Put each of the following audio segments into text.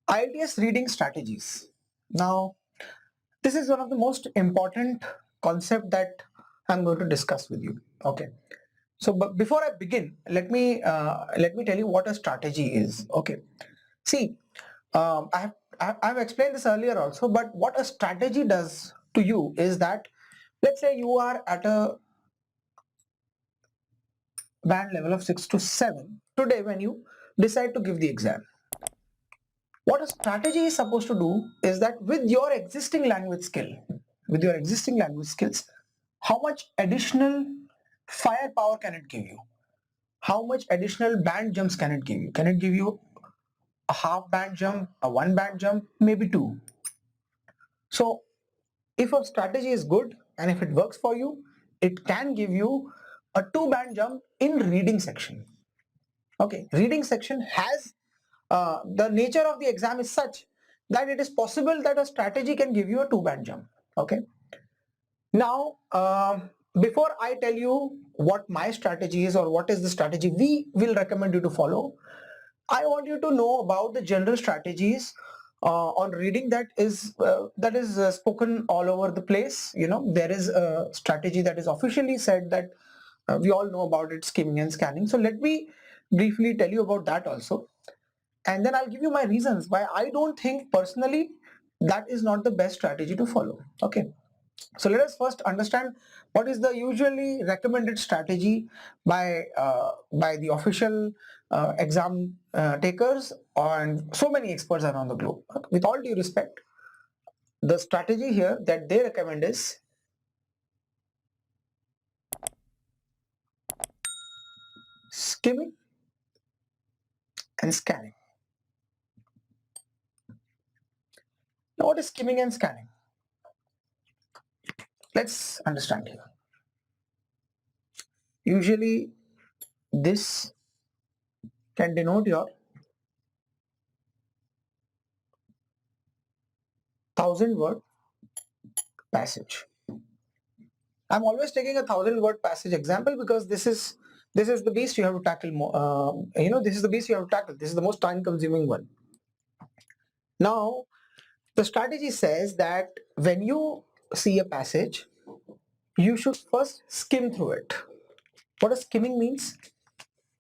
IELTS reading strategies. Now, this is one of the most important concept that I'm going to discuss with you. Okay. So, but before I begin, let me tell you what a strategy is. Okay. See, I've explained this earlier also, but what a strategy does to you is that, let's say you are at a band level of 6 to 7 today when you decide to give the exam. What a strategy is supposed to do is that with your existing language skill, with your existing language skills, how much additional firepower can it give you? How much additional band jumps can it give you? Can it give you a half band jump, a one band jump, maybe two? So if a strategy is good and if it works for you, it can give you a two band jump in reading section. Okay, reading section has the nature of the exam is such that it is possible that a strategy can give you a two band jump. Okay, now before I tell you what my strategy is or what is the strategy we will recommend you to follow, I want you to know about the general strategies on reading that is spoken all over the place. You know, there is a strategy that is officially said that we all know about it, skimming and scanning. So let me briefly tell you about that also, and then I'll give you my reasons why I don't think personally that is not the best strategy to follow. Okay, so let us first understand what is the usually recommended strategy by the official exam takers and so many experts around the globe. With all due respect, the strategy here that they recommend is skimming and scanning. Now, what is skimming and scanning? Let's understand here. Usually, this can denote your 1,000-word passage. I'm always taking a 1,000-word passage example because this is the beast you have to tackle more. This is the beast you have to tackle. This is the most time-consuming one. Now, the strategy says that when you see a passage, you should first skim through it. What does skimming means?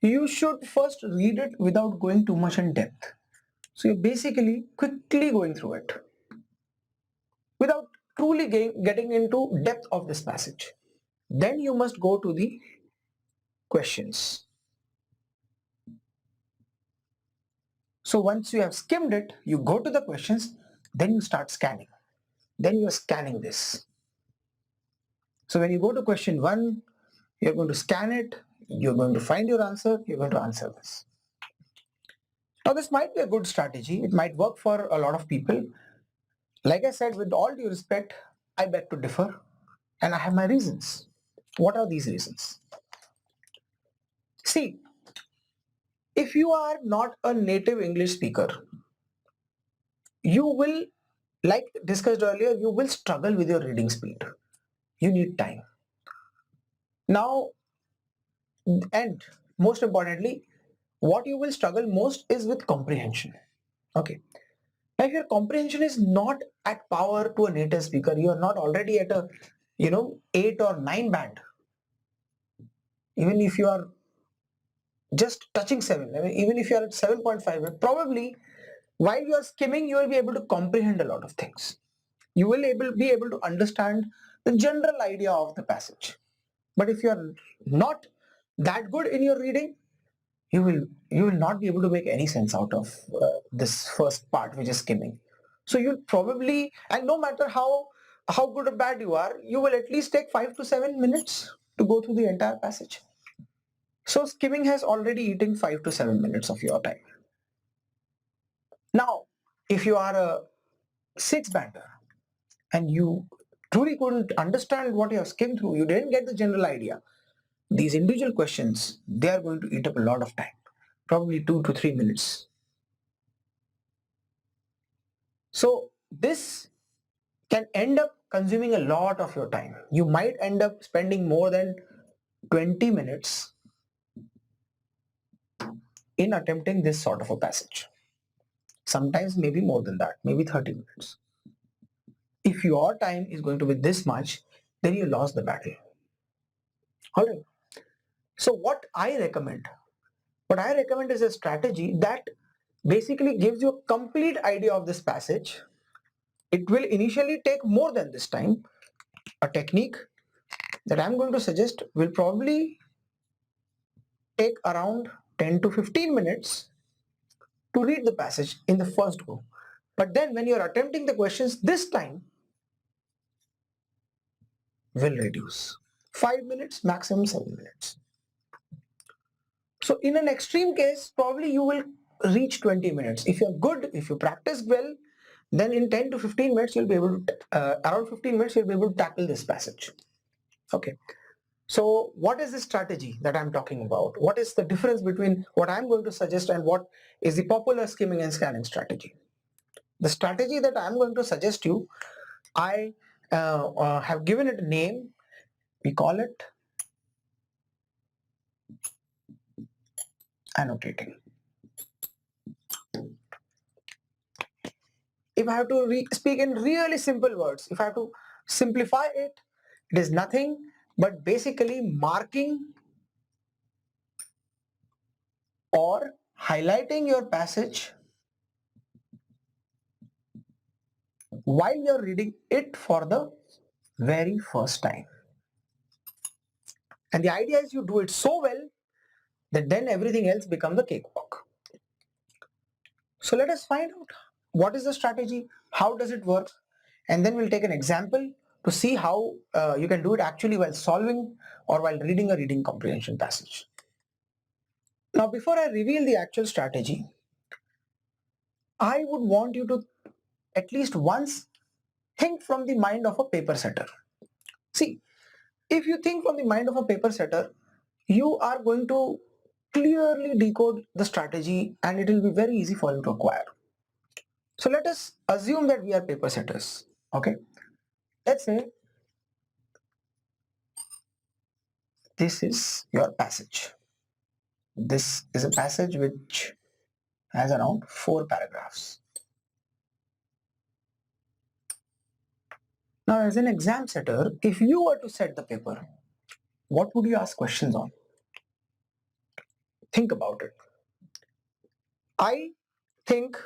You should first read it without going too much in depth. So you're basically quickly going through it without truly getting into depth of this passage. Then you must go to the questions. So once you have skimmed it, you go to the questions, then you start scanning. Then you are scanning this. So when you go to question 1, you're going to scan it, you're going to find your answer, you're going to answer this. Now this might be a good strategy, it might work for a lot of people. Like I said, with all due respect, I beg to differ and I have my reasons. What are these reasons? See, if you are not a native English speaker, you will, like discussed earlier, you will struggle with your reading speed. You need time. Now, and most importantly, what you will struggle most is with comprehension. Okay. Now, if your comprehension is not at power to a native speaker, you are not already at a 8 or 9 band. Even if you are just touching 7, I mean, even if you are at 7.5, probably while you are skimming, you will be able to comprehend a lot of things. You will be able to understand the general idea of the passage. But if you are not that good in your reading, you will not be able to make any sense out of this first part, which is skimming. So you'll probably, and no matter how good or bad you are, you will at least take 5 to 7 minutes to go through the entire passage. So skimming has already eaten 5 to 7 minutes of your time. Now, if you are a 6 bander and you truly couldn't understand what you have skimmed through, you didn't get the general idea, these individual questions, they are going to eat up a lot of time, probably 2 to 3 minutes. So this can end up consuming a lot of your time. You might end up spending more than 20 minutes in attempting this sort of a passage. Sometimes maybe more than that, maybe 30 minutes. If your time is going to be this much, then you lost the battle. Alright. So what I recommend? What I recommend is a strategy that basically gives you a complete idea of this passage. It will initially take more than this time. A technique that I'm going to suggest will probably take around 10 to 15 minutes to read the passage in the first go. But then when you're attempting the questions, this time will reduce. 5 minutes, maximum 7 minutes. So in an extreme case, probably you will reach 20 minutes. If you're good, if you practice well, then in 10 to 15 minutes, you'll be able to, around 15 minutes, you'll be able to tackle this passage. Okay. So what is the strategy that I'm talking about? What is the difference between what I'm going to suggest and what is the popular skimming and scanning strategy? The strategy that I'm going to suggest you, I have given it a name. We call it annotating. If I have to speak in really simple words, if I have to simplify it, it is nothing but basically marking or highlighting your passage while you're reading it for the very first time. And the idea is you do it so well that then everything else becomes a cakewalk. So let us find out what is the strategy, how does it work, and then we'll take an example to see how you can do it actually while solving or while reading a reading comprehension passage. Now, before I reveal the actual strategy, I would want you to at least once think from the mind of a paper setter. See, if you think from the mind of a paper setter, you are going to clearly decode the strategy and it will be very easy for you to acquire. So let us assume that we are paper setters. Okay. Let's say this is your passage. This is a passage which has around 4 paragraphs. Now, as an exam setter, if you were to set the paper, what would you ask questions on? Think about it. I think,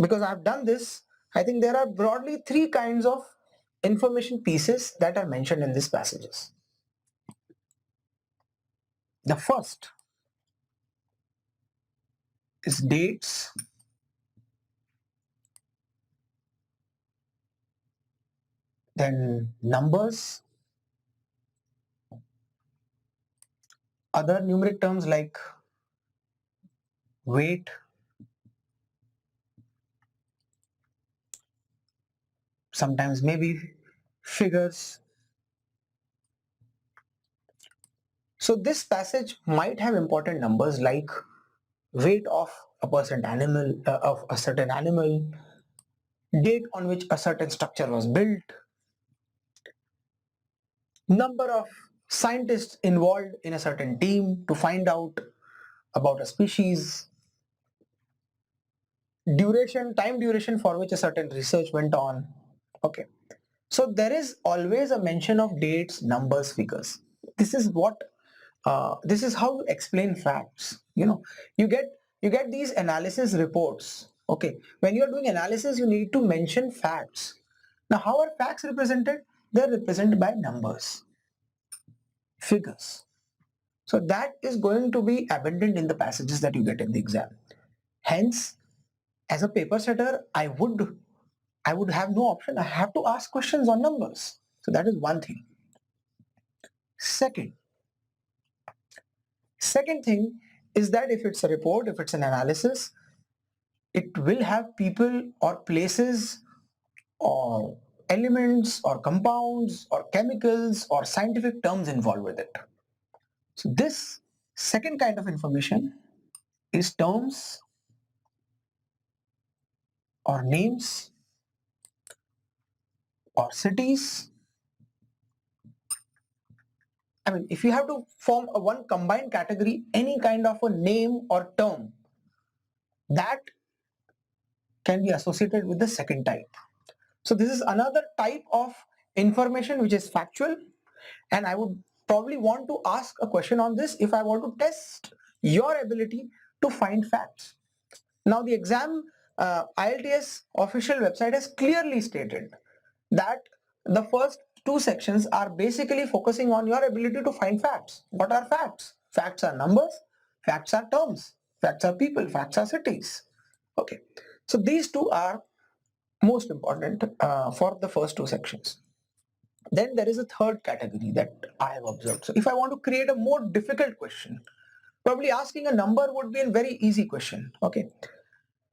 because I've done this, I think there are broadly 3 kinds of information pieces that are mentioned in these passages. The first is dates, then numbers, other numeric terms like weight, sometimes maybe figures. So this passage might have important numbers like weight of a certain animal, date on which a certain structure was built, number of scientists involved in a certain team to find out about a species, time duration for which a certain research went on. Okay. So there is always a mention of dates, numbers, figures. This is how you explain facts. You get these analysis reports. Okay. When you're doing analysis, you need to mention facts. Now, how are facts represented? They're represented by numbers, figures. So that is going to be abundant in the passages that you get in the exam. Hence, as a paper setter, I would have no option. I have to ask questions on numbers. So that is one thing. Second thing is that if it's a report, if it's an analysis, it will have people or places or elements or compounds or chemicals or scientific terms involved with it. So this second kind of information is terms or names or cities. I mean, if you have to form a one combined category, any kind of a name or term that can be associated with the second type. So this is another type of information which is factual, and I would probably want to ask a question on this if I want to test your ability to find facts. Now the exam IELTS official website has clearly stated that the first two sections are basically focusing on your ability to find facts. What are facts? Facts are numbers, facts are terms, facts are people, facts are cities. Okay, so these two are most important for the first two sections. Then there is a third category that I have observed. So if I want to create a more difficult question, probably asking a number would be a very easy question. Okay,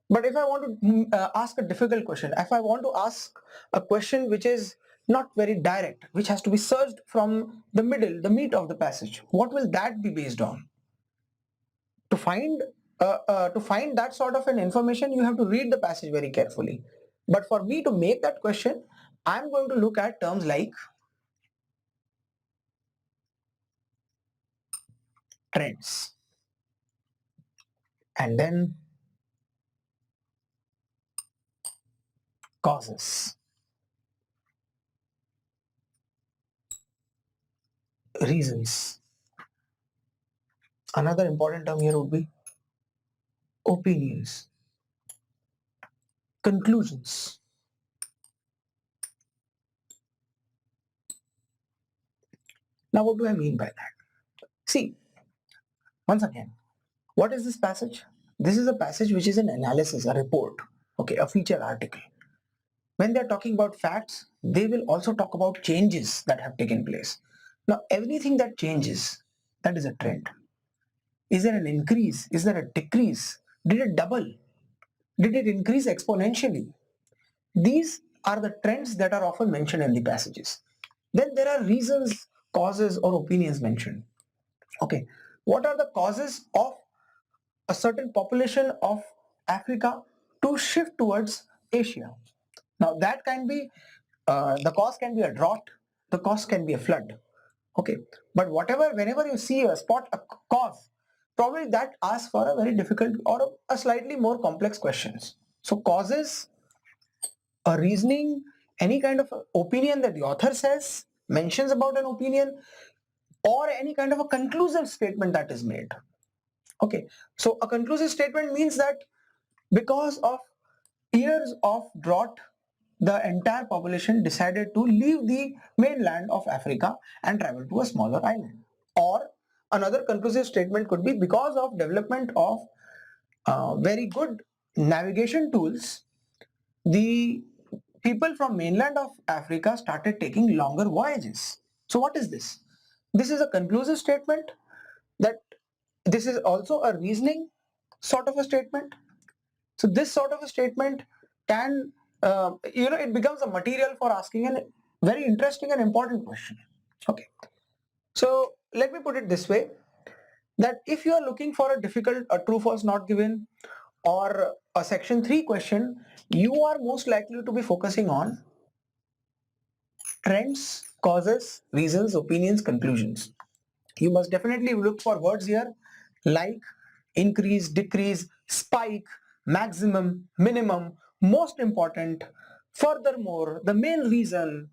but if I want to ask a difficult question, if I want to ask a question which is not very direct, which has to be searched from the middle, the meat of the passage, what will that be based on? To find that sort of an information, you have to read the passage very carefully. But for me to make that question, I'm going to look at terms like trends, and then causes, reasons. Another important term here would be opinions, conclusions. Now, what do I mean by that? See, once again, what is this passage? This is a passage which is an analysis, a report, okay, a feature article. When they're talking about facts, they will also talk about changes that have taken place. Now, everything that changes, that is a trend. Is there an increase? Is there a decrease? Did it double? Did it increase exponentially? These are the trends that are often mentioned in the passages. Then there are reasons, causes, or opinions mentioned. Okay, what are the causes of a certain population of Africa to shift towards Asia? Now that can be, the cause can be a drought, the cause can be a flood. Okay, but whenever you see a spot, a cause, probably that asks for a very difficult or a slightly more complex questions. So causes, a reasoning, any kind of opinion that the author says, mentions about an opinion, or any kind of a conclusive statement that is made. Okay, so a conclusive statement means that because of years of drought, the entire population decided to leave the mainland of Africa and travel to a smaller island. Or another conclusive statement could be because of development of very good navigation tools, the people from mainland of Africa started taking longer voyages. So what is this? This is a conclusive statement, that this is also a reasoning sort of a statement. So this sort of a statement can, it becomes a material for asking a very interesting and important question. Okay. So let me put it this way, that if you are looking for a difficult, a true false not given, or a section 3 question, you are most likely to be focusing on trends, causes, reasons, opinions, conclusions. You must definitely look for words here like increase, decrease, spike, maximum, minimum, most important, furthermore, the main reason,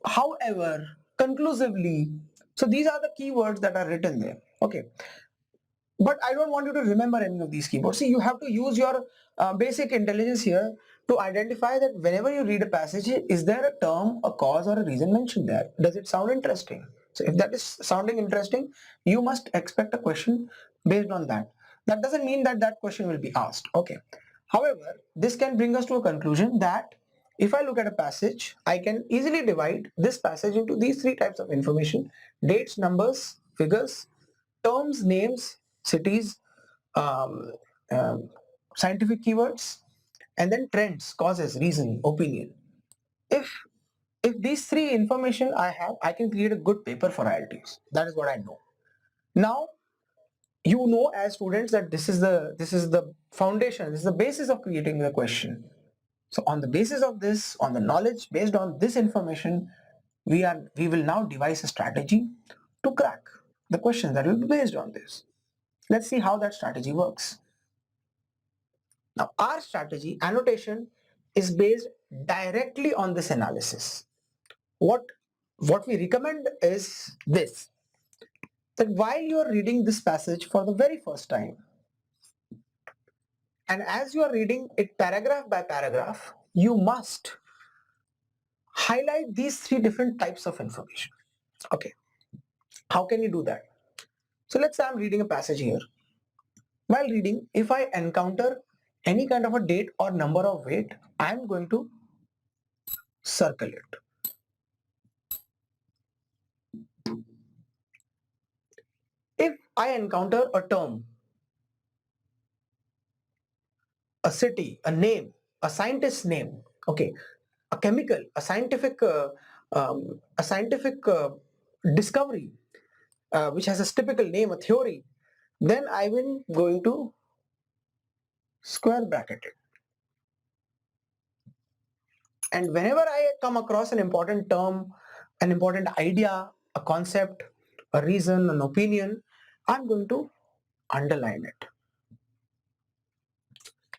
however, conclusively. So these are the keywords that are written there. Okay, but I don't want you to remember any of these keywords. See, you have to use your basic intelligence here to identify that whenever you read a passage, is there a term, a cause, or a reason mentioned there? Does it sound interesting? So if that is sounding interesting, you must expect a question based on that. That doesn't mean that that question will be asked. Okay. However, this can bring us to a conclusion that if I look at a passage, I can easily divide this passage into these three types of information: dates, numbers, figures, terms, names, cities, um, um, scientific keywords, and then trends, causes, reason, opinion. If if these three information I have, I can create a good paper for IELTS. That is what I know. Now you know as students that this is the foundation, this is the basis of creating the question. So on the basis of this, on the knowledge based on this information, we will now devise a strategy to crack the questions that will be based on this. Let's see how that strategy works. Now our strategy, annotation, is based directly on this analysis. What we recommend is this, that while you are reading this passage for the very first time, and as you are reading it paragraph by paragraph, you must highlight these three different types of information. Okay, how can you do that? So let's say I'm reading a passage here. While reading, if I encounter any kind of a date or number of weight, I'm going to circle it. If I encounter a term, a city, a name, a scientist's name, okay, a chemical, a scientific discovery, which has a typical name, a theory, then I will going to square bracket it. And whenever I come across an important term, an important idea, a concept, a reason, an opinion, I'm going to underline it.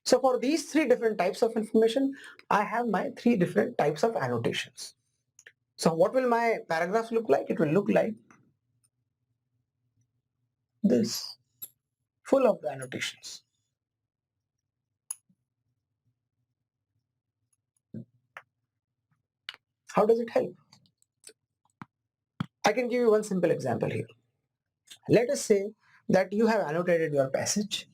So for these three different types of information, I have my three different types of annotations. So what will my paragraphs look like? It will look like this, full of the annotations. How does it help? I can give you one simple example here. Let us say that you have annotated your passage,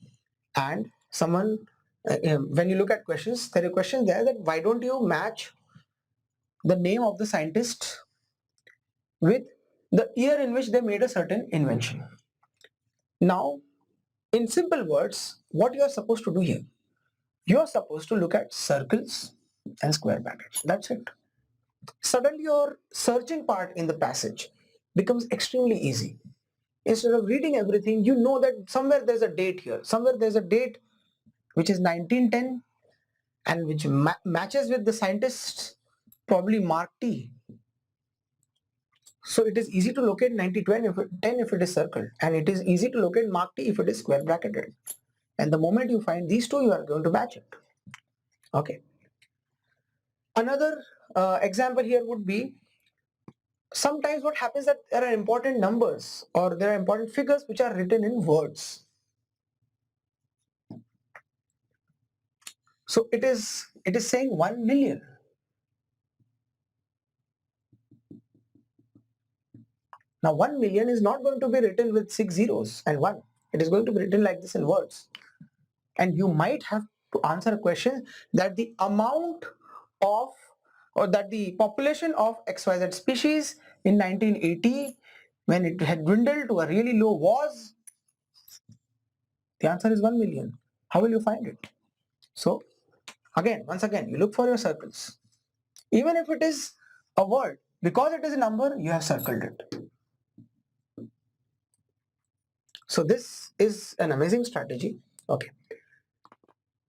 and someone, when you look at questions, there are questions there that why don't you match the name of the scientist with the year in which they made a certain invention. Now, in simple words, what you are supposed to do here, you are supposed to look at circles and square brackets. That's it. Suddenly your searching part in the passage becomes extremely easy. Instead of reading everything, you know that somewhere there's a date here, somewhere there's a date which is 1910 and which matches with the scientist, probably Mark T. So it is easy to locate 1910 if it is circled, and it is easy to locate Mark T if it is square bracketed. And the moment you find these two, you are going to match it. Okay. Another example here would be, sometimes what happens that there are important numbers or there are important figures which are written in words. So it is saying 1 million. Now 1 million is not going to be written with 6 zeros and 1. It is going to be written like this in words. And you might have to answer a question that the amount of, or that the population of XYZ species in 1980, when it had dwindled to a really low, was, the answer is 1 million. How will you find it? So again, once again, you look for your circles. Even if it is a word, because it is a number, you have circled it. So this is an amazing strategy. Okay.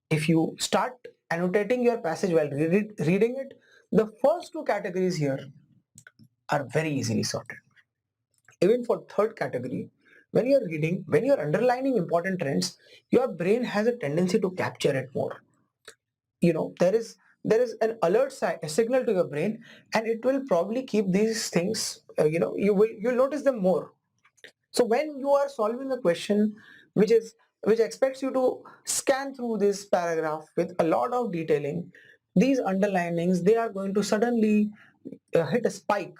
If you start annotating your passage while reading it, the first two categories here are very easily sorted. Even for third category, when you're reading, when you're underlining important trends, your brain has a tendency to capture it more. You know, there is an alert signal to your brain, and it will probably keep these things, you'll notice them more. So when you are solving a question which expects you to scan through this paragraph with a lot of detailing, these underlinings, they are going to suddenly hit a spike.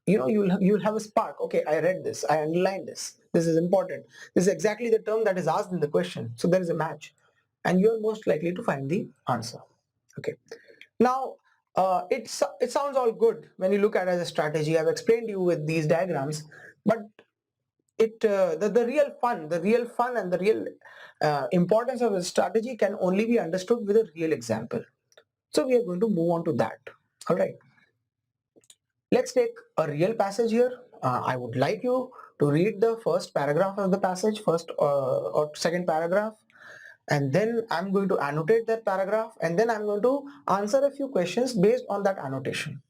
You know, you'll have a spark. Okay, I read this, I underlined this, this is important, this is exactly the term that is asked in the question, so there is a match, and you are most likely to find the answer. Okay, now it sounds all good when you look at it as a strategy. I've explained you with these diagrams, but the real fun and the real importance of a strategy can only be understood with a real example. So we are going to move on to that. All right, let's take a real passage here. I would like you to read the first paragraph of the passage, first or second paragraph, and then I'm going to annotate that paragraph, and then I'm going to answer a few questions based on that annotation.